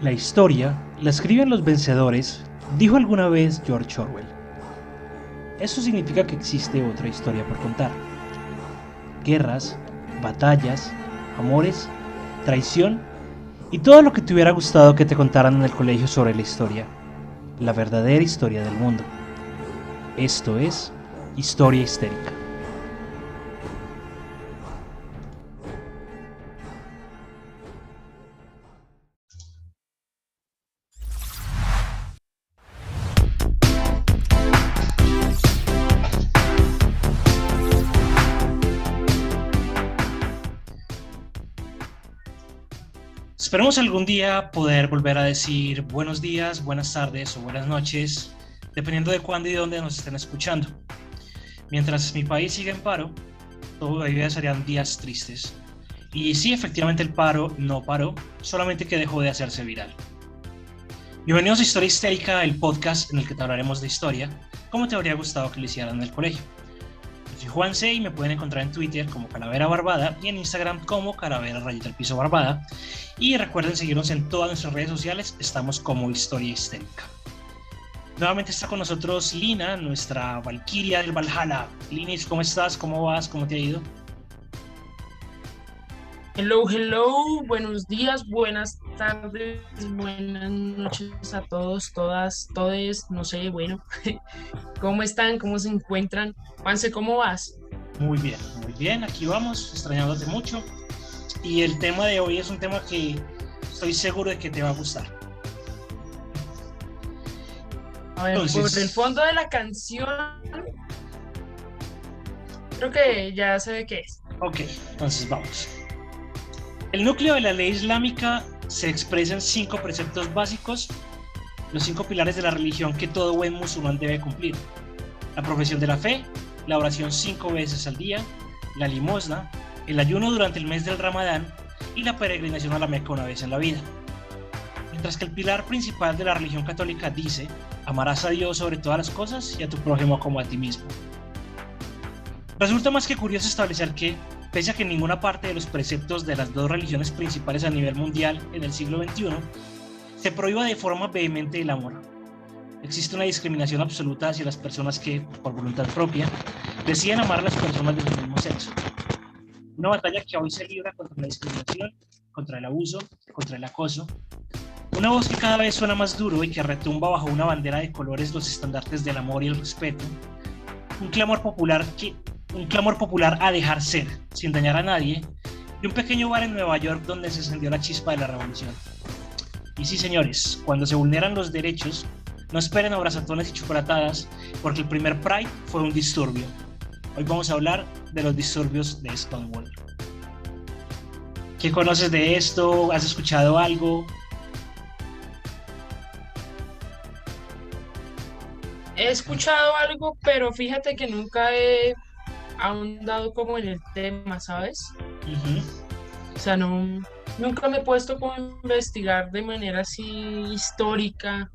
La historia la escriben los vencedores, dijo alguna vez George Orwell. Eso significa que existe otra historia por contar. Guerras, batallas, amores, traición y todo lo que te hubiera gustado que te contaran en el colegio sobre la historia. La verdadera historia del mundo. Esto es Historia Histérica. Esperemos algún día poder volver a decir buenos días, buenas tardes o buenas noches, dependiendo de cuándo y dónde nos estén escuchando. Mientras mi país sigue en paro, todavía serían días tristes. Y sí, efectivamente el paro no paró, solamente que dejó de hacerse viral. Bienvenidos a Historia Histérica, el podcast en el que te hablaremos de historia, como te habría gustado que lo hicieran en el colegio. Yo soy Juanse y me pueden encontrar en Twitter como Calavera Barbada y en Instagram como Calavera Rayita el Piso Barbada. Y recuerden seguirnos en todas nuestras redes sociales, estamos como Historia Histérica. Nuevamente está con nosotros Lina, nuestra Valquiria del Valhalla. Linis, ¿cómo estás? ¿Cómo vas? ¿Cómo te ha ido? Hello, hello, buenos días, buenas tardes, buenas noches a todos, todas, todes, no sé, bueno, ¿cómo están? ¿Cómo se encuentran? Juanse, ¿cómo vas? Muy bien, aquí vamos, extrañándote mucho. Y el tema de hoy es un tema que estoy seguro de que te va a gustar. A ver, por el Entonces, fondo de la canción, creo que ya sé de qué es. ok, entonces vamos. El núcleo de la ley islámica se expresa en 5 preceptos básicos, los 5 pilares de la religión que todo buen musulmán debe cumplir: la profesión de la fe, la oración 5 veces al día, la limosna, el ayuno durante el mes del Ramadán y la peregrinación a la Meca una vez en la vida. Mientras que el pilar principal de la religión católica dice: amarás a Dios sobre todas las cosas y a tu prójimo como a ti mismo. Resulta más que curioso establecer que, pese a que ninguna parte de los preceptos de las dos religiones principales a nivel mundial en el siglo XXI se prohíba de forma vehemente el amor, existe una discriminación absoluta hacia las personas que, por voluntad propia, deciden amar a las personas de su mismo sexo. Una batalla que hoy se libra contra la discriminación, contra el abuso, contra el acoso. Una voz que cada vez suena más duro y que retumba bajo una bandera de colores los estandartes del amor y el respeto. Un clamor popular a dejar ser, sin dañar a nadie, y un pequeño bar en Nueva York donde se encendió la chispa de la revolución. Y sí, señores, cuando se vulneran los derechos, no esperen abrazatones y chocolatadas, porque el primer Pride fue un disturbio. Hoy vamos a hablar de los disturbios de Stonewall. ¿Qué conoces de esto? ¿Has escuchado algo? He escuchado algo, pero fíjate que nunca he ahondado como en el tema, ¿sabes? Uh-huh. O sea, no, nunca me he puesto como a investigar de manera así histórica.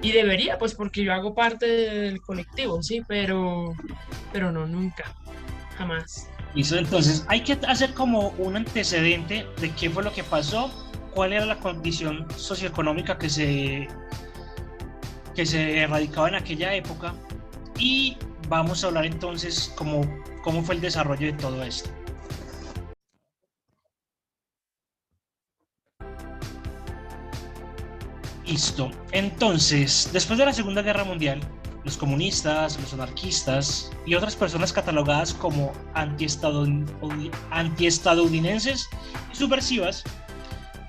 Y debería, pues porque yo hago parte del colectivo, sí, pero no, nunca, jamás. Listo, entonces hay que hacer como un antecedente de qué fue lo que pasó, cuál era la condición socioeconómica que se erradicaba en aquella época, y vamos a hablar entonces cómo fue el desarrollo de todo esto. Listo. Entonces, después de la Segunda Guerra Mundial, los comunistas, los anarquistas y otras personas catalogadas como antiestadounidenses y subversivas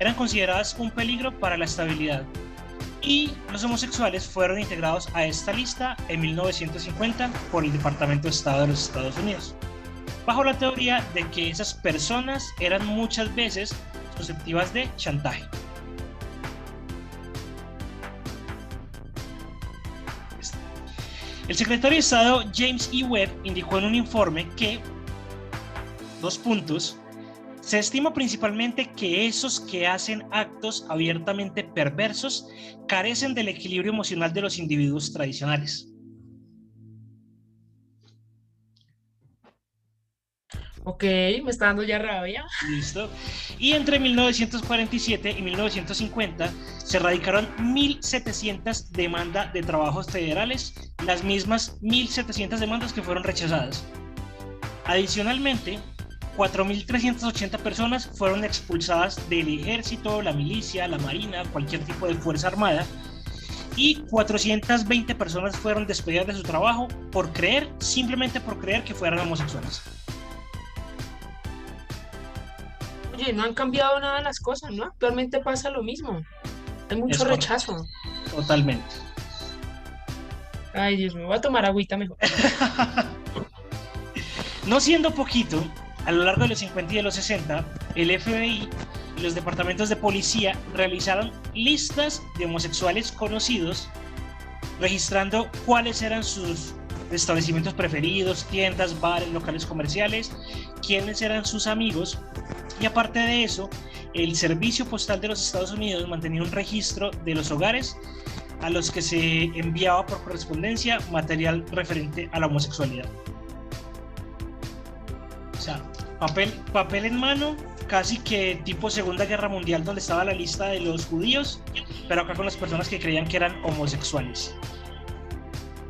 eran consideradas un peligro para la estabilidad, y los homosexuales fueron integrados a esta lista en 1950 por el Departamento de Estado de los Estados Unidos, bajo la teoría de que esas personas eran muchas veces susceptibles de chantaje. El secretario de Estado James E. Webb indicó en un informe que, dos puntos, se estima principalmente que esos que hacen actos abiertamente perversos carecen del equilibrio emocional de los individuos tradicionales. Ok, me está dando ya rabia. Listo. Y entre 1947 y 1950 se radicaron 1.700 demandas de trabajos federales, las mismas 1.700 demandas que fueron rechazadas. Adicionalmente, 4.380 personas fueron expulsadas del ejército, la milicia, la marina, cualquier tipo de fuerza armada, y 420 personas fueron despedidas de su trabajo simplemente por creer que fueran homosexuales. Oye, no han cambiado nada las cosas, ¿no? Actualmente pasa lo mismo. Hay mucho Es correcto, rechazo. totalmente. Ay, Dios mío, voy a tomar agüita mejor. No siendo poquito, a lo largo de los 50 y de los 60, el FBI y los departamentos de policía realizaron listas de homosexuales conocidos, registrando cuáles eran sus establecimientos preferidos, tiendas, bares, locales comerciales, quiénes eran sus amigos, y aparte de eso, el Servicio Postal de los Estados Unidos mantenía un registro de los hogares a los que se enviaba por correspondencia material referente a la homosexualidad. O sea, papel en mano, casi que tipo Segunda Guerra Mundial, donde estaba la lista de los judíos, pero acá con las personas que creían que eran homosexuales.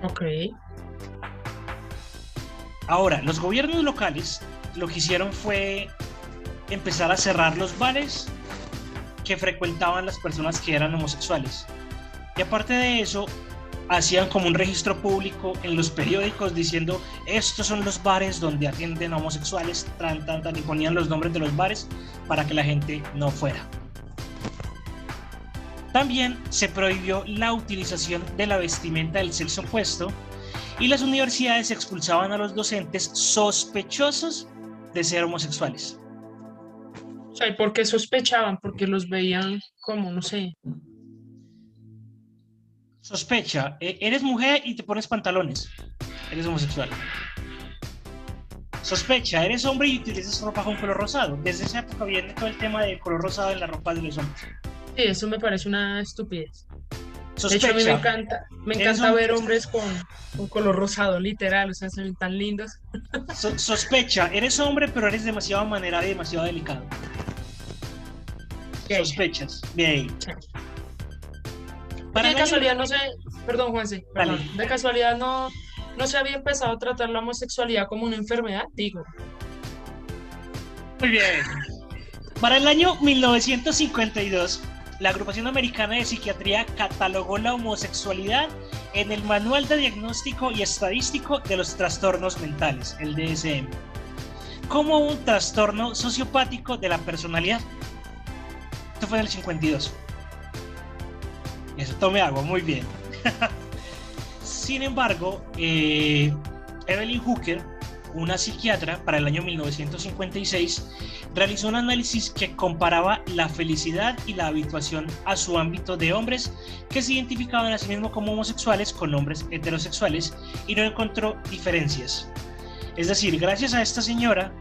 Ok. Ahora, los gobiernos locales lo que hicieron fue empezar a cerrar los bares que frecuentaban las personas que eran homosexuales. Y aparte de eso, hacían como un registro público en los periódicos diciendo estos son los bares donde atienden a homosexuales, y ponían los nombres de los bares para que la gente no fuera. También se prohibió la utilización de la vestimenta del sexo opuesto y las universidades expulsaban a los docentes sospechosos de ser homosexuales. O sea, ¿y por qué sospechaban? Porque los veían como, no sé. Sospecha, eres mujer y te pones pantalones, eres homosexual. Sospecha, eres hombre y utilizas ropa con color rosado. Desde esa época viene todo el tema del color rosado en la ropa de los hombres. Sí, eso me parece una estupidez. Sospecha, de hecho, a mí me encanta ver hombres con color rosado, literal, o sea, se ven tan lindos. Sospecha, eres hombre, pero eres demasiado amanerado y demasiado delicado. Okay. Sospechas, bien. Sí. De casualidad no sé, perdón Juanse, de casualidad no se había empezado a tratar la homosexualidad como una enfermedad, digo. Muy bien. Para el año 1952, la Agrupación Americana de Psiquiatría catalogó la homosexualidad en el Manual de Diagnóstico y Estadístico de los Trastornos Mentales, el DSM, como un trastorno sociopático de la personalidad. Esto fue en el 52. Eso, tome agua, muy bien. Sin embargo, Evelyn Hooker, una psiquiatra, para el año 1956, realizó un análisis que comparaba la felicidad y la habituación a su ámbito de hombres que se identificaban a sí mismos como homosexuales con hombres heterosexuales y no encontró diferencias. Es decir, gracias a esta señora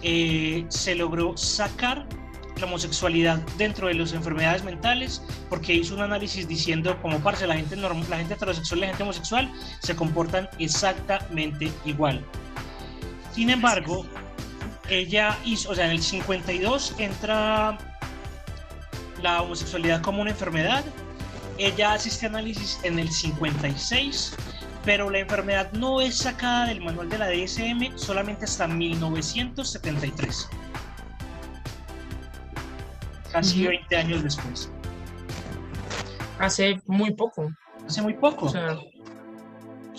se logró sacar la homosexualidad dentro de las enfermedades mentales, porque hizo un análisis diciendo como parce, la gente heterosexual y la gente homosexual se comportan exactamente igual. Sin embargo, ella hizo, o sea, en el 52 entra la homosexualidad como una enfermedad, ella hace este análisis en el 56, pero la enfermedad no es sacada del manual de la DSM solamente hasta 1973. Casi 20 años después. Hace muy poco. Hace muy poco. O sea,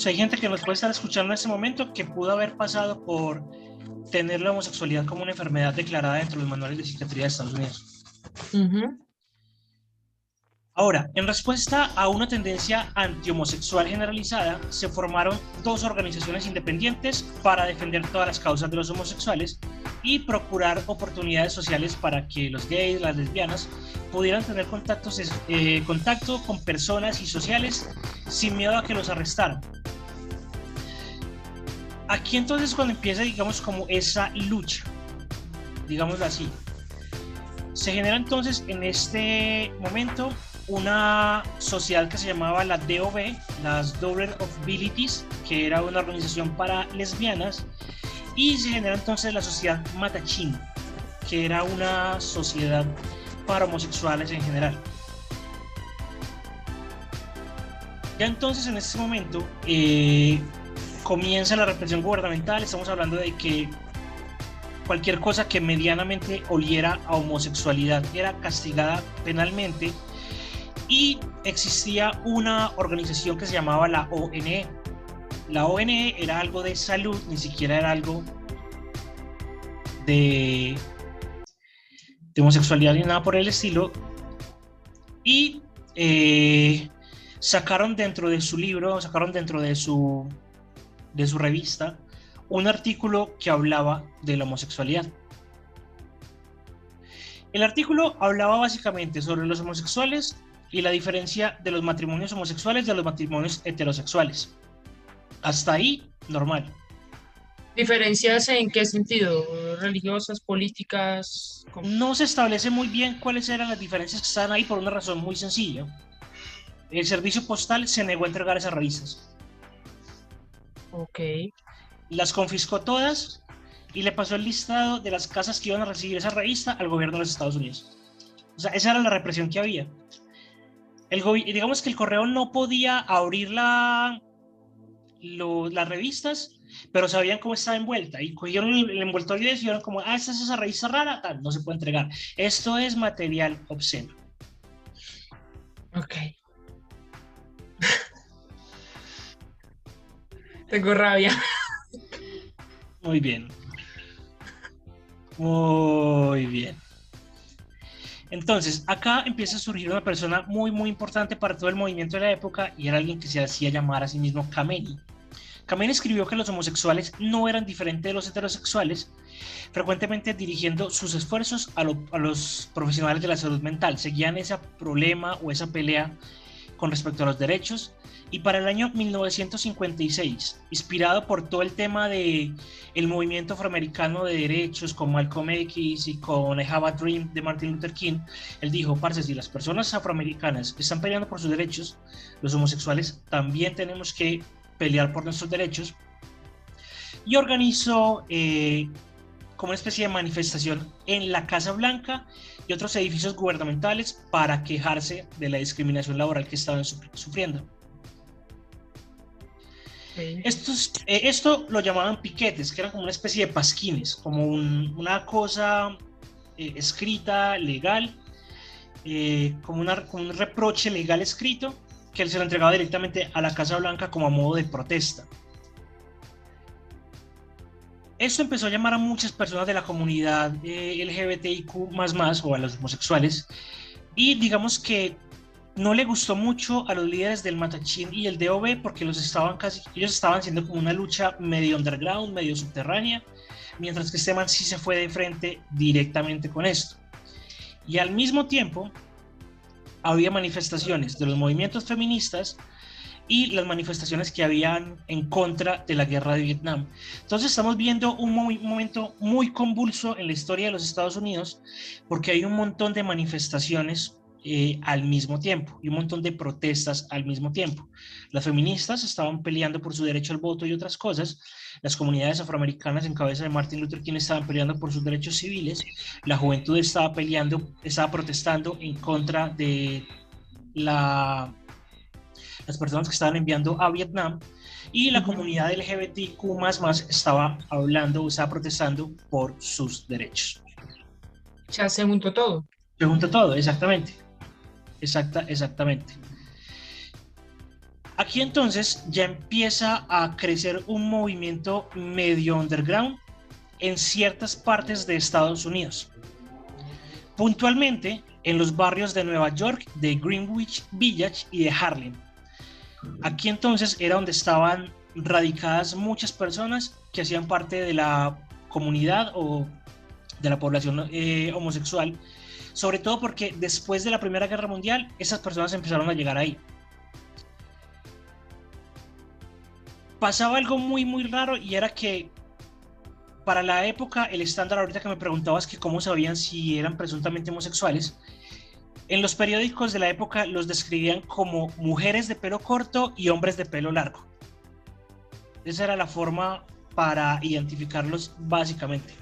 hay gente que nos puede estar escuchando en este momento que pudo haber pasado por tener la homosexualidad como una enfermedad declarada dentro de los manuales de psiquiatría de Estados Unidos. Ahora, en respuesta a una tendencia antihomosexual generalizada, se formaron dos organizaciones independientes para defender todas las causas de los homosexuales y procurar oportunidades sociales para que los gays, las lesbianas, pudieran tener contacto con personas y sociales sin miedo a que los arrestaran. Aquí entonces cuando empieza, digamos, como esa lucha, digámoslo así, se genera entonces en este momento una sociedad que se llamaba la DOB, las Daughter of Abilities, que era una organización para lesbianas, y se genera entonces la sociedad Matachín, que era una sociedad para homosexuales en general. Ya entonces en este momento comienza la represión gubernamental. Estamos hablando de que cualquier cosa que medianamente oliera a homosexualidad era castigada penalmente, y existía una organización que se llamaba la ONE. La ONE era algo de salud, ni siquiera era algo de homosexualidad ni nada por el estilo, y sacaron dentro de su libro, sacaron dentro de su revista un artículo que hablaba de la homosexualidad. El artículo hablaba básicamente sobre los homosexuales y la diferencia de los matrimonios homosexuales de los matrimonios heterosexuales. Hasta ahí, normal. ¿Diferencias en qué sentido? ¿Religiosas, políticas? ¿Cómo? No se establece muy bien cuáles eran las diferencias que estaban ahí, por una razón muy sencilla. El servicio postal se negó a entregar esas revistas. Ok. Las confiscó todas y le pasó el listado de las casas que iban a recibir esa revista al gobierno de los Estados Unidos. O sea, esa era la represión que había. Digamos que el correo no podía abrir las revistas, pero sabían cómo estaba envuelta y cogieron el envoltorio y dijeron como, esta es esa revista rara, tal, no se puede entregar. Esto es material obsceno. Ok. Tengo rabia. Muy bien. Muy bien. Entonces, acá empieza a surgir una persona muy, muy importante para todo el movimiento de la época, y era alguien que se hacía llamar a sí mismo Khamenei. Khamenei escribió que los homosexuales no eran diferentes de los heterosexuales, frecuentemente dirigiendo sus esfuerzos a los profesionales de la salud mental. Seguían ese problema o esa pelea con respecto a los derechos, y para el año 1956, inspirado por todo el tema del movimiento afroamericano de derechos con Malcolm X y con I Have a Dream de Martin Luther King, él dijo, parce, si las personas afroamericanas están peleando por sus derechos, los homosexuales también tenemos que pelear por nuestros derechos, y organizó como una especie de manifestación en la Casa Blanca y otros edificios gubernamentales para quejarse de la discriminación laboral que estaban sufriendo. Okay. Esto lo llamaban piquetes, que eran como una especie de pasquines, como una cosa escrita, legal, como un reproche legal escrito, que él se lo entregaba directamente a la Casa Blanca como a modo de protesta. Esto empezó a llamar a muchas personas de la comunidad LGBTIQ++, o a los homosexuales, y digamos que no le gustó mucho a los líderes del Matachín y el DOB, porque ellos estaban haciendo como una lucha medio underground, medio subterránea, mientras que este man sí se fue de frente directamente con esto. Y al mismo tiempo había manifestaciones de los movimientos feministas y las manifestaciones que habían en contra de la guerra de Vietnam. Entonces estamos viendo un momento muy convulso en la historia de los Estados Unidos, porque hay un montón de manifestaciones al mismo tiempo y un montón de protestas al mismo tiempo. Las feministas estaban peleando por su derecho al voto y otras cosas, las comunidades afroamericanas en cabeza de Martin Luther King estaban peleando por sus derechos civiles, la juventud estaba protestando en contra de las personas que estaban enviando a Vietnam, y la comunidad LGBTQ++ estaba protestando por sus derechos. Ya se juntó todo. Se juntó todo, exactamente. Exactamente. Aquí entonces ya empieza a crecer un movimiento medio underground en ciertas partes de Estados Unidos. Puntualmente en los barrios de Nueva York, de Greenwich Village y de Harlem. Aquí entonces era donde estaban radicadas muchas personas que hacían parte de la comunidad o de la población homosexual, sobre todo porque después de la Primera Guerra Mundial esas personas empezaron a llegar ahí. Pasaba algo muy muy raro, y era que para la época el estándar, ahorita que me preguntabas que cómo sabían si eran presuntamente homosexuales, en los periódicos de la época los describían como mujeres de pelo corto y hombres de pelo largo. Esa era la forma para identificarlos básicamente.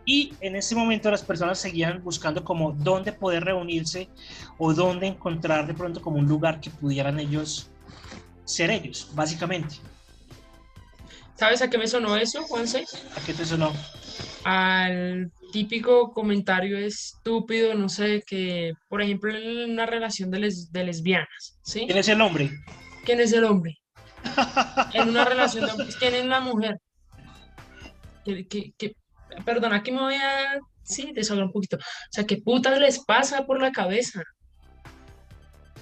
Y en ese momento las personas seguían buscando como dónde poder reunirse o dónde encontrar de pronto como un lugar que pudieran ellos ser ellos, básicamente. ¿Sabes a qué me sonó eso, Juanse? ¿A qué te sonó? Al típico comentario estúpido, no sé, que, por ejemplo, en una relación de lesbianas, ¿sí? ¿Quién es el hombre? ¿Quién es el hombre? En una relación de hombres, ¿quién es la mujer? Que, perdona, aquí me voy a, sí, desahogar un poquito. O sea, ¿qué putas les pasa por la cabeza?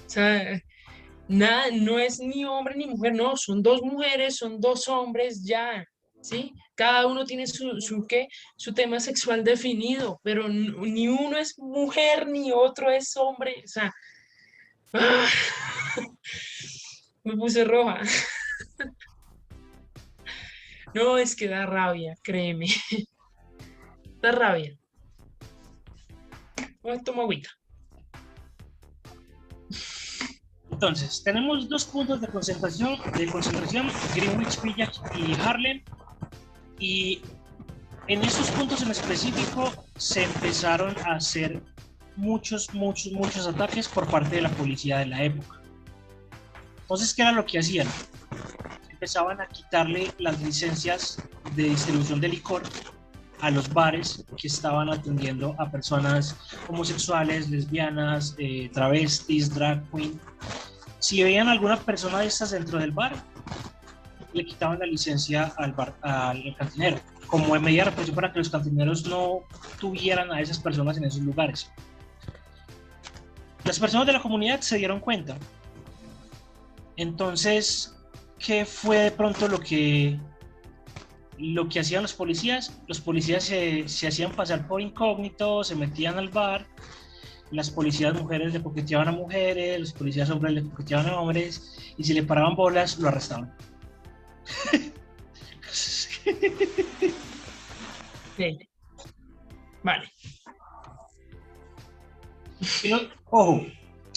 O sea, nada, no es ni hombre ni mujer, no, son dos mujeres, son dos hombres, ya, ¿sí? Cada uno tiene ¿qué? Su tema sexual definido, pero ni uno es mujer ni otro es hombre, o sea, ¡ah! Me puse roja. No, es que da rabia, créeme, da rabia. Toma agüita. Entonces, tenemos dos puntos de concentración, Greenwich Village y Harlem, y en esos puntos en específico se empezaron a hacer muchos ataques por parte de la policía de la época. Entonces, ¿qué era lo que hacían? Empezaban a quitarle las licencias de distribución de licor a los bares que estaban atendiendo a personas homosexuales, lesbianas, travestis, drag queen. Si veían alguna persona de estas dentro del bar, le quitaban la licencia al cantinero, como en medida de represión para que los cantineros no tuvieran a esas personas en esos lugares. Las personas de la comunidad se dieron cuenta. Entonces, ¿qué fue de pronto lo que hacían los policías? Los policías se hacían pasar por incógnitos, se metían al bar, las policías mujeres le coqueteaban a mujeres, los policías hombres le coqueteaban a hombres, y si le paraban bolas, lo arrestaban. Sí. Vale. Ojo,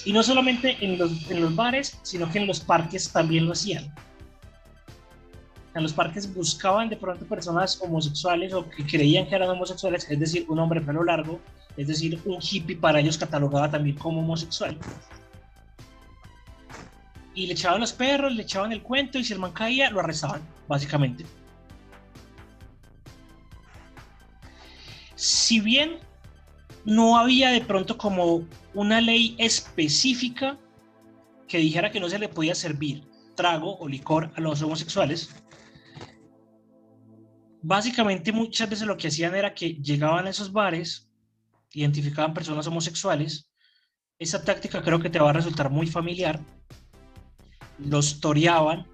y no solamente en los bares, sino que en los parques también lo hacían. En los parques buscaban de pronto personas homosexuales o que creían que eran homosexuales, es decir, un hombre pelo largo, es decir, un hippie para ellos catalogaba también como homosexual. Y le echaban los perros, le echaban el cuento, y si el man caía, lo arrestaban, básicamente. Si bien no había de pronto como una ley específica que dijera que no se le podía servir trago o licor a los homosexuales, básicamente muchas veces lo que hacían era que llegaban a esos bares, identificaban personas homosexuales. Esa táctica creo que te va a resultar muy familiar. Los toreaban,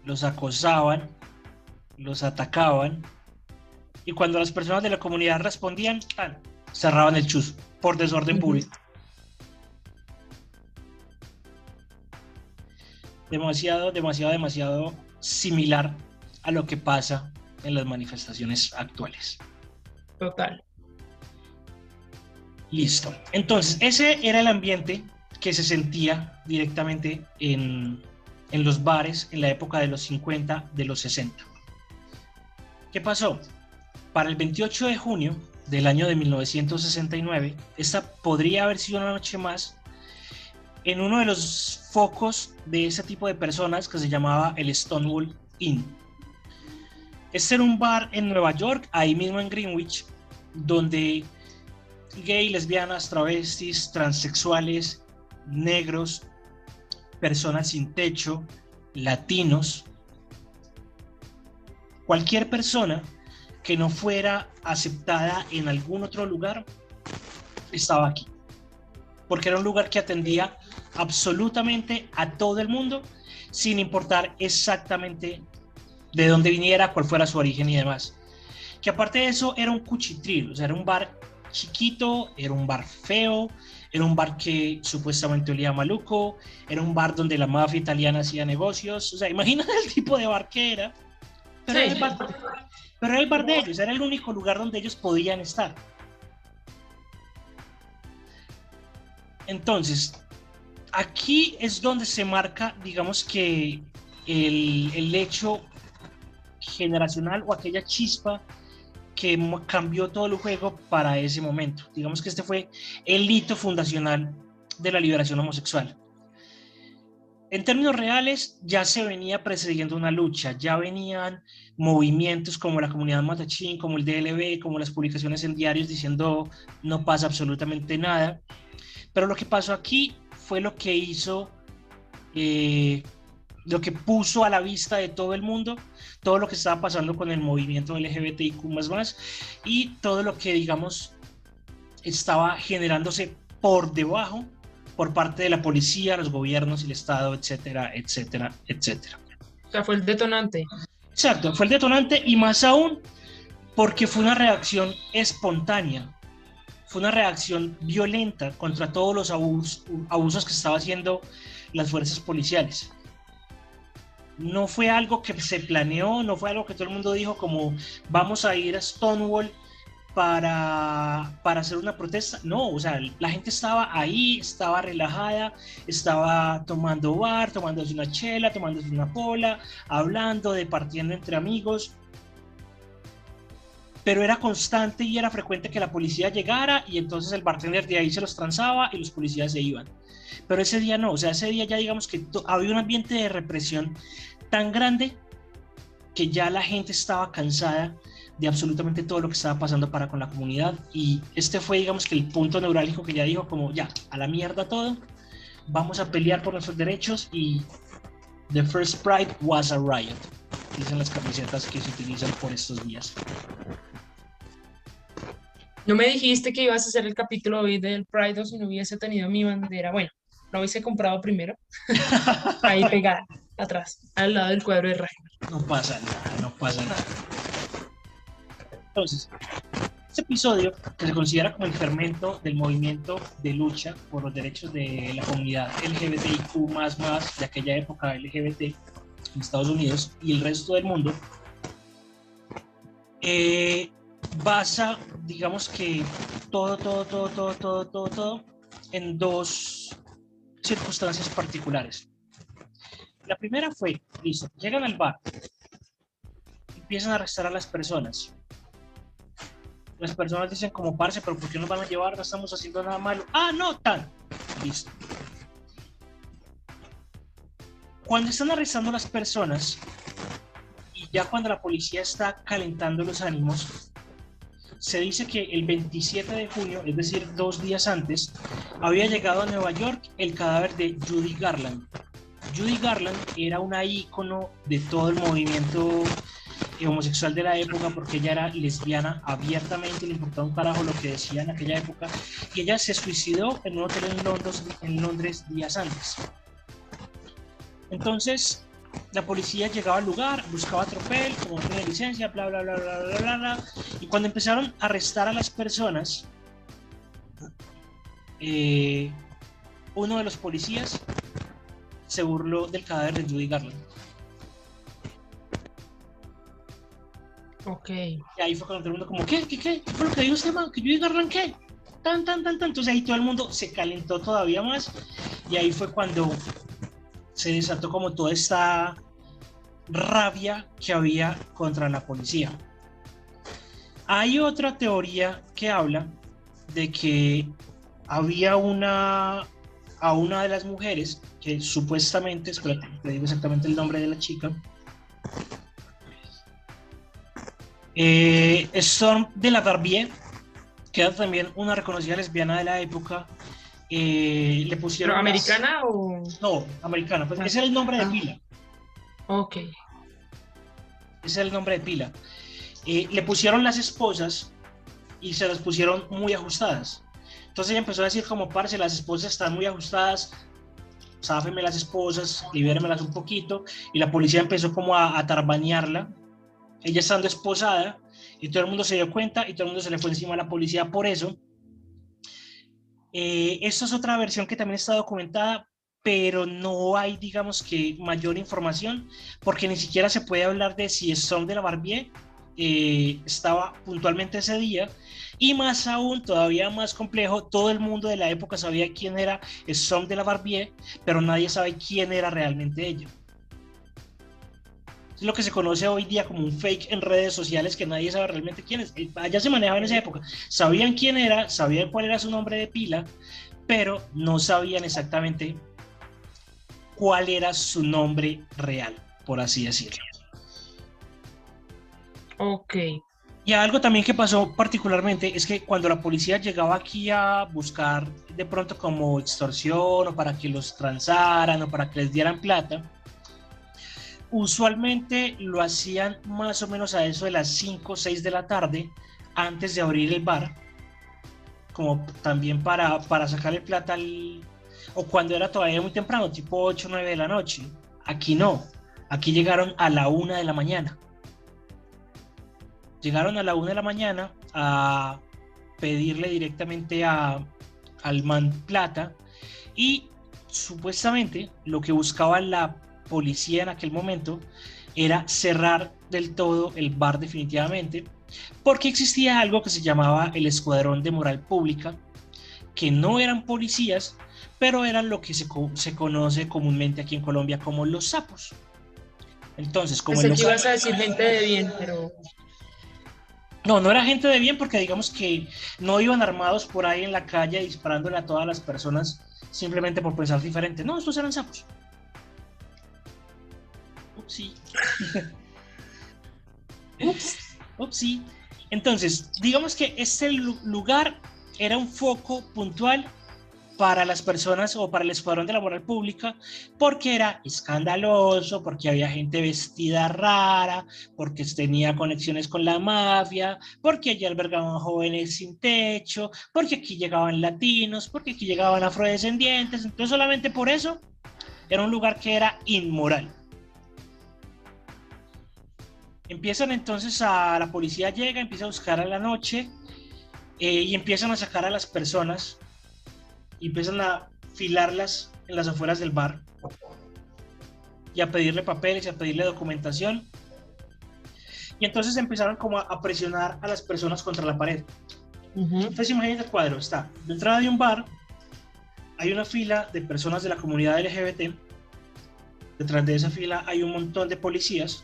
los acosaban, los atacaban, y cuando las personas de la comunidad respondían, cerraban el chuzo por desorden público. Demasiado similar a lo que pasa en las manifestaciones actuales. Total. Listo. Entonces, ese era el ambiente que se sentía directamente en los bares en la época de los 50, de los 60. ¿Qué pasó? Para el 28 de junio del año de 1969, esta podría haber sido una noche más en uno de los focos de ese tipo de personas que se llamaba el Stonewall Inn. Este era un bar en Nueva York, ahí mismo en Greenwich, donde gay, lesbianas, travestis, transexuales, negros, personas sin techo, latinos, cualquier persona que no fuera aceptada en algún otro lugar estaba aquí, porque era un lugar que atendía absolutamente a todo el mundo, sin importar exactamente de dónde viniera, cuál fuera su origen y demás. Que aparte de eso era un cuchitril, o sea, era un bar chiquito, era un bar feo, era un bar que supuestamente olía maluco, era un bar donde la mafia italiana hacía negocios. O sea, imagínate el tipo de bar que era, pero, sí, era el bar de ellos, era el único lugar donde ellos podían estar. Entonces, aquí es donde se marca, digamos que el hecho generacional o aquella chispa que cambió todo el juego para ese momento. Digamos que este fue el hito fundacional de la liberación homosexual. En términos reales, ya se venía precediendo una lucha, ya venían movimientos como la comunidad Matachín, como el DLB, como las publicaciones en diarios diciendo no pasa absolutamente nada. Pero lo que pasó aquí fue lo que hizo, lo que puso a la vista de todo el mundo, todo lo que estaba pasando con el movimiento LGBTIQ++, y todo lo que, digamos, estaba generándose por debajo por parte de la policía, los gobiernos, el Estado, etcétera, etcétera, etcétera. O sea, fue el detonante. Exacto, fue el detonante, y más aún porque fue una reacción espontánea, fue una reacción violenta contra todos los abusos que estaban haciendo las fuerzas policiales. No fue algo que se planeó, no fue algo que todo el mundo dijo como vamos a ir a Stonewall para hacer una protesta. No, o sea, la gente estaba ahí, estaba relajada, estaba tomando bar, tomándose una chela, tomándose una pola, hablando, departiendo entre amigos. Pero era constante y era frecuente que la policía llegara y entonces el bartender de ahí se los transaba y los policías se iban. Pero ese día no, o sea, ese día ya digamos que había un ambiente de represión tan grande que ya la gente estaba cansada de absolutamente todo lo que estaba pasando para con la comunidad, y este fue digamos que el punto neurálgico que ya dijo como ya, a la mierda todo, vamos a pelear por nuestros derechos, y the first Pride was a riot, dicen las camisetas que se utilizan por estos días. No me dijiste que ibas a hacer el capítulo hoy del Pride o si no hubiese tenido mi bandera. Bueno, lo hubiese comprado primero. Ahí pegada, atrás, al lado del cuadro de Ragnar. No pasa nada, no pasa nada. Entonces, este episodio, que se considera como el fermento del movimiento de lucha por los derechos de la comunidad LGBTIQ++, de aquella época LGBT en Estados Unidos y el resto del mundo, basa, digamos que todo en dos circunstancias particulares. La primera fue, listo, llegan al bar, empiezan a arrestar a las personas. Las personas dicen como, parce, pero ¿por qué nos van a llevar? No estamos haciendo nada malo. Ah, no, tan. Listo. Cuando están arrestando a las personas, y ya cuando la policía está calentando los ánimos, se dice que el 27 de junio, es decir, 2 días antes, había llegado a Nueva York el cadáver de Judy Garland. Judy Garland era una ícono de todo el movimiento homosexual de la época, porque ella era lesbiana abiertamente, le importaba un carajo lo que decía en aquella época, y ella se suicidó en un hotel en Londres días antes. Entonces la policía llegaba al lugar, buscaba tropel, como no tiene licencia, bla bla bla bla bla bla bla, y cuando empezaron a arrestar a las personas, uno de los policías se burló del cadáver de Judy Garland. Ok. Y ahí fue cuando todo el mundo como, ¿qué? ¿Qué fue lo que dijo este man? ¿Que Judy Garland qué? Tan. Entonces ahí todo el mundo se calentó todavía más, y ahí fue cuando se desató como toda esta rabia que había contra la policía. Hay otra teoría que habla de que había a una de las mujeres que supuestamente, espérate, le digo exactamente el nombre de la chica, Storm de la Barbier, que era también una reconocida lesbiana de la época. Le pusieron ¿Pero americana o...? No, americana, pues ese era el nombre de pila. Ok. Ese era el nombre de pila. Le pusieron las esposas y se las pusieron muy ajustadas. Entonces ella empezó a decir como, parce, las esposas están muy ajustadas, záfeme las esposas, libéremelas un poquito, y la policía empezó como a tarbanearla, ella estando esposada, y todo el mundo se dio cuenta y todo el mundo se le fue encima a la policía por eso. Esto es otra versión que también está documentada, pero no hay, digamos que, mayor información, porque ni siquiera se puede hablar de si Storm de la Barbier estaba puntualmente ese día, y más aún, todavía más complejo, todo el mundo de la época sabía quién era Storm de la Barbier, pero nadie sabe quién era realmente ella. Es lo que se conoce hoy día como un fake en redes sociales que nadie sabe realmente quién es. Allá se manejaba en esa época. Sabían quién era, sabían cuál era su nombre de pila, pero no sabían exactamente cuál era su nombre real, por así decirlo. Ok. Y algo también que pasó particularmente es que cuando la policía llegaba aquí a buscar de pronto como extorsión o para que los transaran o para que les dieran plata, usualmente lo hacían más o menos a eso de las 5 o 6 de la tarde antes de abrir el bar, como también para sacarle plata o cuando era todavía muy temprano, tipo 8 o 9 de la noche. Aquí no, aquí llegaron a la 1 de la mañana. Llegaron a la 1 de la mañana a pedirle directamente al man plata y supuestamente lo que buscaba la policía en aquel momento era cerrar del todo el bar definitivamente, porque existía algo que se llamaba el Escuadrón de Moral Pública, que no eran policías, pero eran lo que se conoce comúnmente aquí en Colombia como los sapos. Entonces, como Pensé los que ibas a decir gente de bien, pero no, no era gente de bien porque digamos que no iban armados por ahí en la calle disparándole a todas las personas simplemente por pensar diferente. No, estos eran sapos. Upsi. ups. Upsi. Entonces, digamos que este lugar era un foco puntual para las personas o para el Escuadrón de la Moral Pública, porque era escandaloso, porque había gente vestida rara, porque tenía conexiones con la mafia, porque allí albergaban jóvenes sin techo, porque aquí llegaban latinos, porque aquí llegaban afrodescendientes. Entonces solamente por eso era un lugar que era inmoral. Empiezan entonces la policía llega, empieza a buscar a la noche y empiezan a sacar a las personas y empiezan a filarlas en las afueras del bar y a pedirle papeles y a pedirle documentación. Y entonces empezaron como a presionar a las personas contra la pared. Entonces imagínate el cuadro, está de entrada de un bar, hay una fila de personas de la comunidad LGBT, detrás de esa fila hay un montón de policías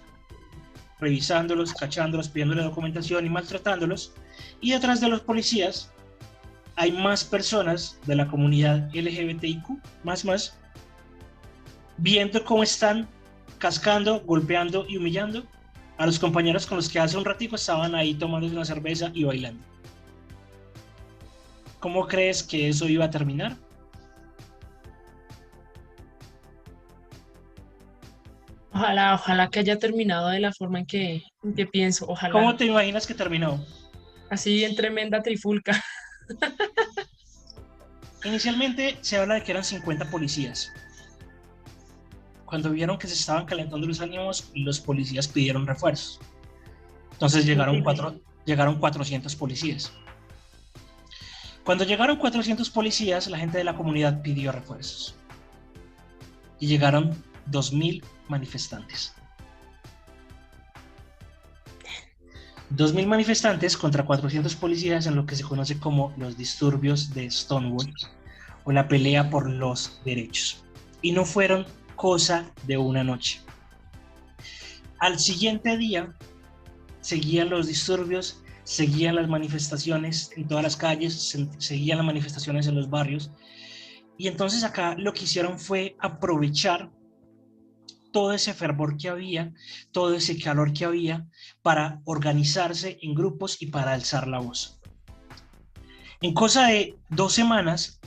revisándolos, cachándolos, pidiéndole documentación y maltratándolos, y detrás de los policías hay más personas de la comunidad LGBTIQ, más, viendo cómo están cascando, golpeando y humillando a los compañeros con los que hace un ratico estaban ahí tomando una cerveza y bailando. ¿Cómo crees que eso iba a terminar? Ojalá que haya terminado de la forma en que pienso. ¿Cómo Ojalá. te imaginas que terminó? Así en tremenda trifulca. Inicialmente se habla de que eran 50 policías. Cuando vieron que se estaban calentando los ánimos, los policías pidieron refuerzos. Entonces llegaron 400 policías. Cuando llegaron 400 policías, la gente de la comunidad pidió refuerzos. Y llegaron 2.000 manifestantes. 2.000 manifestantes contra 400 policías en lo que se conoce como los disturbios de Stonewall o la pelea por los derechos. Y no fueron cosa de una noche. Al siguiente día seguían los disturbios, seguían las manifestaciones en todas las calles, seguían las manifestaciones en los barrios. Y entonces acá lo que hicieron fue aprovechar todo ese fervor que había, todo ese calor que había para organizarse en grupos y para alzar la voz. En cosa de 2 semanas,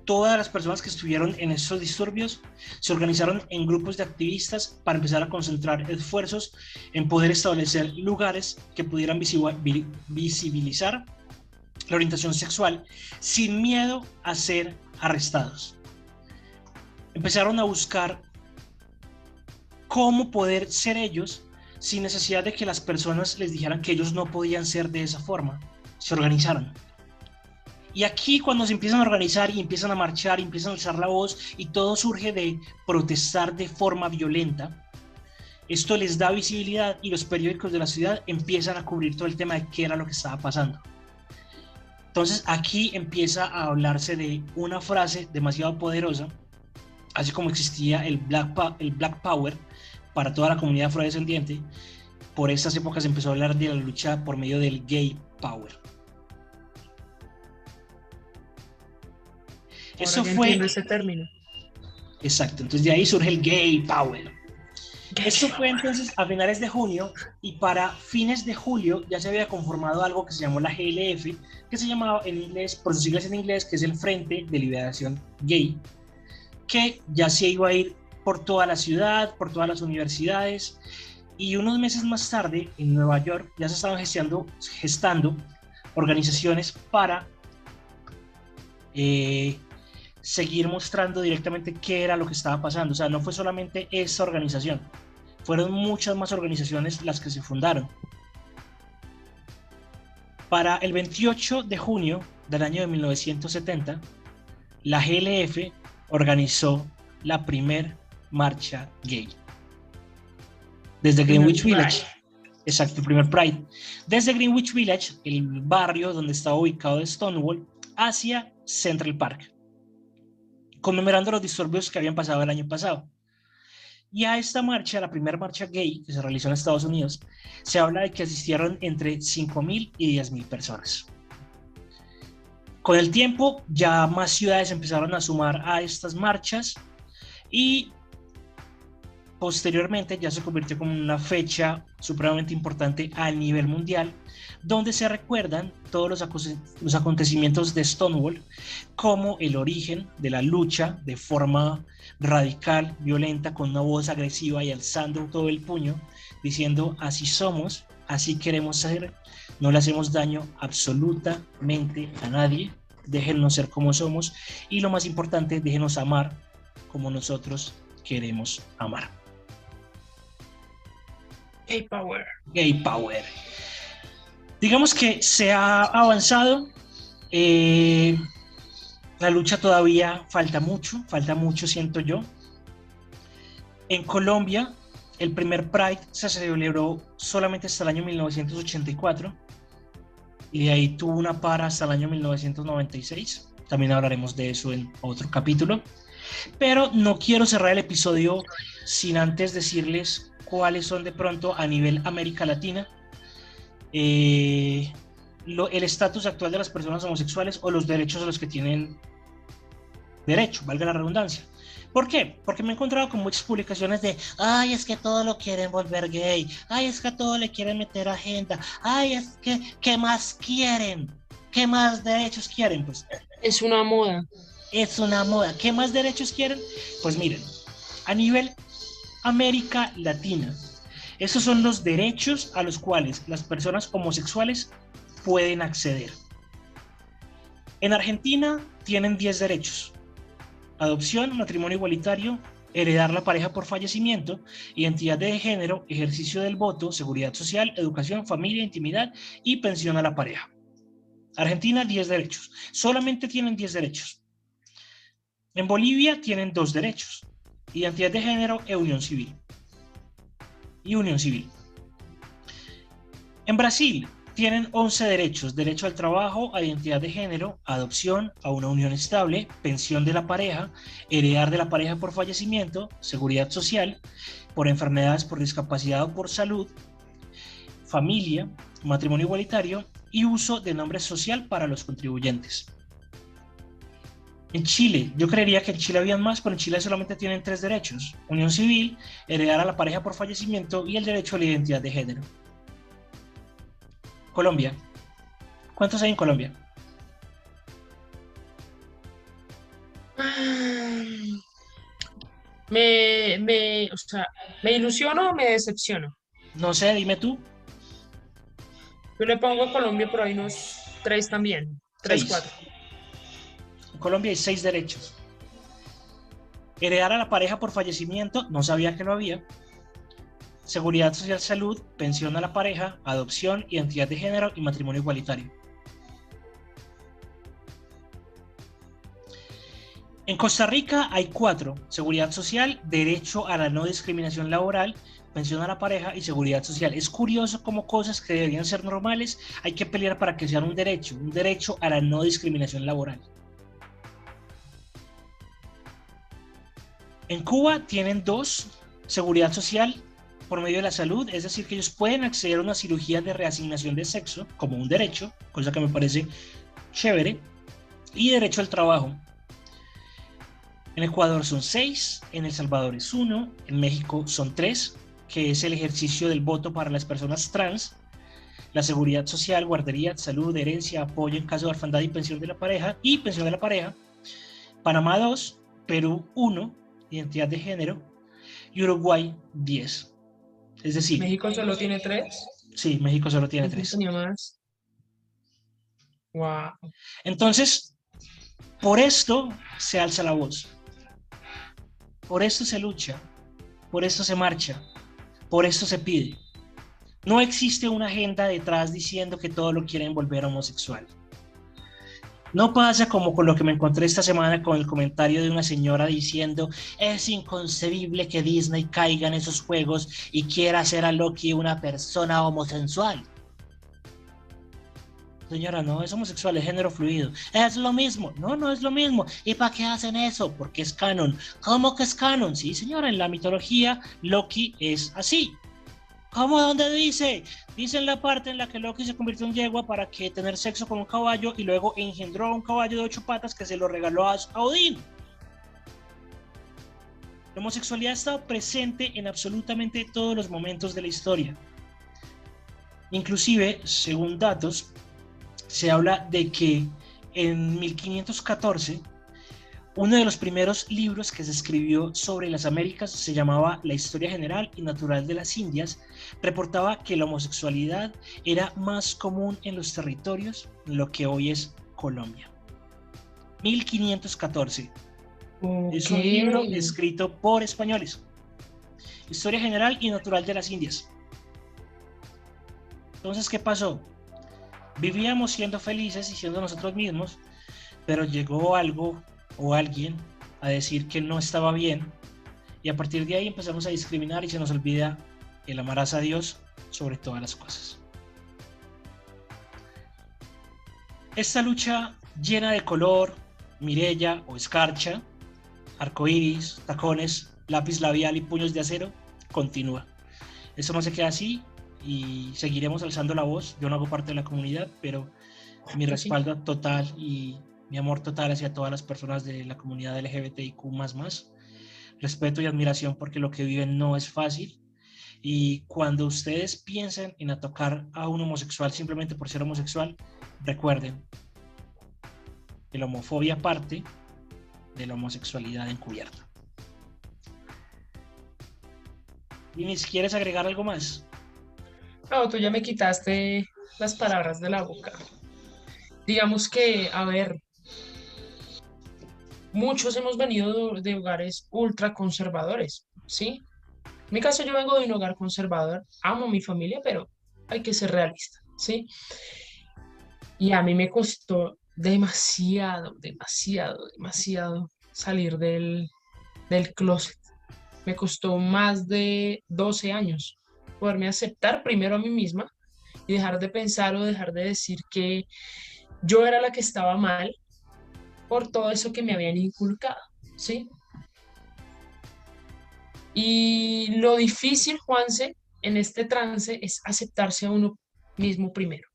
todas las personas que estuvieron en estos disturbios se organizaron en grupos de activistas para empezar a concentrar esfuerzos en poder establecer lugares que pudieran visibilizar la orientación sexual sin miedo a ser arrestados. Empezaron a buscar cómo poder ser ellos sin necesidad de que las personas les dijeran que ellos no podían ser de esa forma. Se organizaron. Y aquí cuando se empiezan a organizar y empiezan a marchar y empiezan a alzar la voz y todo surge de protestar de forma violenta, esto les da visibilidad y los periódicos de la ciudad empiezan a cubrir todo el tema de qué era lo que estaba pasando. Entonces aquí empieza a hablarse de una frase demasiado poderosa, así como existía el Black Power, para toda la comunidad afrodescendiente. Por estas épocas empezó a hablar de la lucha por medio del gay power. Eso fue... Entiendo ese término. Exacto, entonces de ahí surge el gay power. Esto fue entonces a finales de junio, y para fines de julio ya se había conformado algo que se llamó la GLF, que se llamaba en inglés, por sus siglas en inglés, que es el Frente de Liberación Gay, que ya se iba a ir por toda la ciudad, por todas las universidades, y unos meses más tarde en Nueva York ya se estaban gestando organizaciones para seguir mostrando directamente qué era lo que estaba pasando. O sea, no fue solamente esta organización, fueron muchas más organizaciones las que se fundaron. Para el 28 de junio del año de 1970, la GLF organizó la primer marcha gay. Desde Greenwich Village. Exacto, el primer Pride. Desde Greenwich Village, el barrio donde estaba ubicado Stonewall, hacia Central Park, conmemorando los disturbios que habían pasado el año pasado. Y a esta marcha, la primera marcha gay que se realizó en Estados Unidos, se habla de que asistieron entre 5.000 y 10.000 personas. Con el tiempo, ya más ciudades empezaron a sumar a estas marchas, y posteriormente ya se convirtió como una fecha supremamente importante a nivel mundial, donde se recuerdan todos los acontecimientos de Stonewall como el origen de la lucha de forma radical, violenta, con una voz agresiva y alzando todo el puño, diciendo: así somos, así queremos ser, no le hacemos daño absolutamente a nadie, déjennos ser como somos, y lo más importante, déjenos amar como nosotros queremos amar. Gay power. Gay power. Digamos que se ha avanzado. La lucha todavía falta mucho, siento yo. En Colombia, el primer Pride se celebró solamente hasta el año 1984, y de ahí tuvo una para hasta el año 1996. También hablaremos de eso en otro capítulo. Pero no quiero cerrar el episodio sin antes decirles cuáles son de pronto a nivel América Latina el estatus actual de las personas homosexuales, o los derechos a los que tienen derecho, valga la redundancia. ¿Por qué? Porque me he encontrado con muchas publicaciones de: ay, es que todo lo quieren volver gay, ay, es que a todo le quieren meter agenda, ay, es que, ¿qué más quieren? ¿Qué más derechos quieren? Pues es una moda. Es una moda. ¿Qué más derechos quieren? Pues miren, a nivel América Latina, esos son los derechos a los cuales las personas homosexuales pueden acceder. En Argentina tienen 10 derechos: adopción, matrimonio igualitario, heredar la pareja por fallecimiento, identidad de género, ejercicio del voto, seguridad social, educación, familia, intimidad y pensión a la pareja. Argentina, 10 derechos. Solamente tienen 10 derechos. En Bolivia tienen 2 derechos: identidad de género e unión civil. En Brasil tienen 11 derechos: derecho al trabajo, a identidad de género, adopción, a una unión estable, pensión de la pareja, heredar de la pareja por fallecimiento, seguridad social, por enfermedades, por discapacidad o por salud, familia, matrimonio igualitario y uso de nombre social para los contribuyentes. En Chile, yo creería que en Chile habían más, pero en Chile solamente tienen 3 derechos: unión civil, heredar a la pareja por fallecimiento y el derecho a la identidad de género. Colombia. ¿Cuántos hay en Colombia? O sea, ¿me ilusiono o me decepciono? No sé, dime tú. Yo le pongo a Colombia por ahí unos 3 también. 3, 4. En Colombia hay 6 derechos. Heredar a la pareja por fallecimiento, no sabía que lo había. Seguridad social, salud, pensión a la pareja, adopción, identidad de género y matrimonio igualitario. En Costa Rica hay 4: seguridad social, derecho a la no discriminación laboral, pensión a la pareja y seguridad social. Es curioso cómo cosas que deberían ser normales hay que pelear para que sean un derecho a la no discriminación laboral. En Cuba tienen 2: seguridad social por medio de la salud, es decir, que ellos pueden acceder a una cirugía de reasignación de sexo como un derecho, cosa que me parece chévere, y derecho al trabajo. En Ecuador son 6, en El Salvador es 1, en México son 3, que es el ejercicio del voto para las personas trans, la seguridad social, guardería, salud, herencia, apoyo en caso de orfandad y pensión de la pareja. Panamá 2, Perú 1, identidad de género, y Uruguay 10. Es decir, México solo tiene 3. sí, México solo tiene México 3. tenía más. Wow. Entonces, por esto se alza la voz, por esto se lucha, por esto se marcha, por esto se pide. No existe una agenda detrás diciendo que todo lo quieren volver homosexual. No pasa como con lo que me encontré esta semana con el comentario de una señora diciendo: es inconcebible que Disney caiga en esos juegos y quiera hacer a Loki una persona homosexual. Señora, no es homosexual, es género fluido. Es lo mismo. No, no es lo mismo. ¿Y para qué hacen eso? Porque es canon. ¿Cómo que es canon? Sí, señora, en la mitología Loki es así. ¿Cómo? ¿Dónde dice? Dice en la parte en la que Loki se convirtió en yegua para que tener sexo con un caballo y luego engendró a un caballo de 8 patas que se lo regaló a Odín. La homosexualidad ha estado presente en absolutamente todos los momentos de la historia. Inclusive, según datos, se habla de que en 1514 uno de los primeros libros que se escribió sobre las Américas se llamaba La Historia General y Natural de las Indias. Reportaba que la homosexualidad era más común en los territorios, en lo que hoy es Colombia. 1514. Okay. Es un libro escrito por españoles. Historia General y Natural de las Indias. Entonces, ¿qué pasó? Vivíamos siendo felices y siendo nosotros mismos, pero llegó algo o alguien a decir que no estaba bien, y a partir de ahí empezamos a discriminar y se nos olvida el amarás a Dios sobre todas las cosas. Esta lucha llena de color, Mireya o escarcha, arcoíris, tacones, lápiz labial y puños de acero continúa. Esto no se queda así y seguiremos alzando la voz. Yo no hago parte de la comunidad, pero mi respaldo total y mi amor total hacia todas las personas de la comunidad LGBTIQ++. Respeto y admiración porque lo que viven no es fácil. Y cuando ustedes piensen en atacar a un homosexual simplemente por ser homosexual, recuerden que la homofobia parte de la homosexualidad encubierta. ¿Y ni quieres agregar algo más? No, tú ya me quitaste las palabras de la boca. Digamos que, a ver, muchos hemos venido de hogares ultra conservadores, ¿sí? En mi caso yo vengo de un hogar conservador, amo a mi familia, pero hay que ser realista, ¿sí? Y a mí me costó demasiado, demasiado, demasiado salir del closet. Me costó más de 12 años poderme aceptar primero a mí misma y dejar de pensar o dejar de decir que yo era la que estaba mal por todo eso que me habían inculcado, ¿sí? Y lo difícil, Juanse, en este trance es aceptarse a uno mismo primero.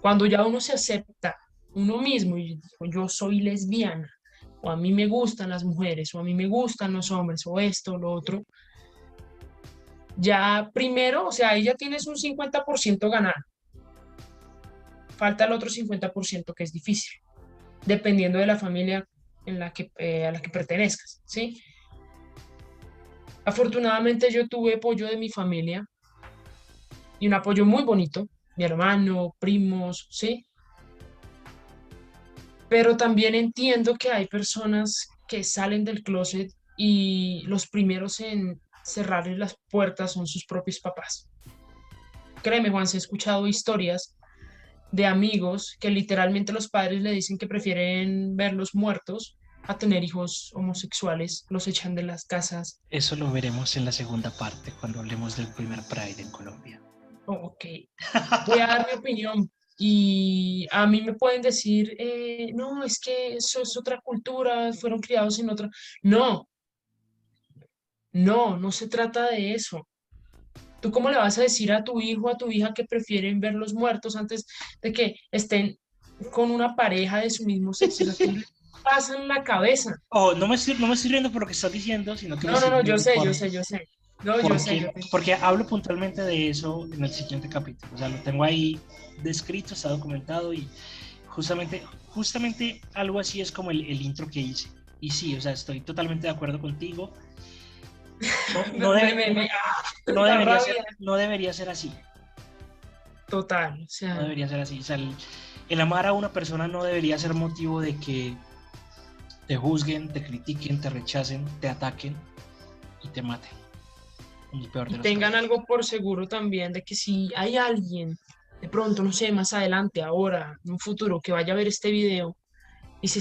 Cuando ya uno se acepta uno mismo y yo soy lesbiana, o a mí me gustan las mujeres, o a mí me gustan los hombres, o esto, o lo otro, ya primero, o sea, ahí ya tienes un 50% ganado. Falta el otro 50% que es difícil, dependiendo de la familia en a la que pertenezcas, ¿sí? Afortunadamente yo tuve apoyo de mi familia y un apoyo muy bonito, mi hermano, primos, ¿sí? Pero también entiendo que hay personas que salen del closet y los primeros en cerrarles las puertas son sus propios papás. Créeme, Juan, he escuchado historias de amigos que literalmente los padres le dicen que prefieren verlos muertos a tener hijos homosexuales, los echan de las casas. Eso lo veremos en la segunda parte, cuando hablemos del primer Pride en Colombia. Oh, ok, voy a dar mi opinión y a mí me pueden decir, no, es que eso es otra cultura, fueron criados en otra. No, No, no se trata de eso. ¿Tú cómo le vas a decir a tu hijo, a tu hija que prefieren verlos muertos antes de que estén con una pareja de su mismo sexo? O sea, ¿qué le pasa en la cabeza? Oh, no me estoy riendo por lo que estás diciendo, sino que me No, no, estoy no, yo riendo sé, yo sé, yo sé. No, yo sé, yo sé. porque hablo puntualmente de eso en el siguiente capítulo. O sea, lo tengo ahí descrito, está documentado y justamente algo así es como el intro que hice. Y sí, o sea, estoy totalmente de acuerdo contigo. No, Me, no, debe, da rabia. no debería ser así. Total, o No sea, debería ser así. O sea, el amar a una persona no debería ser motivo de que te juzguen, te critiquen, te rechacen, te ataquen y te maten. En el peor de y los tengan casos. algo por seguro también de que si hay alguien, de pronto, no sé, más adelante, ahora, en un futuro, que vaya a ver este video y se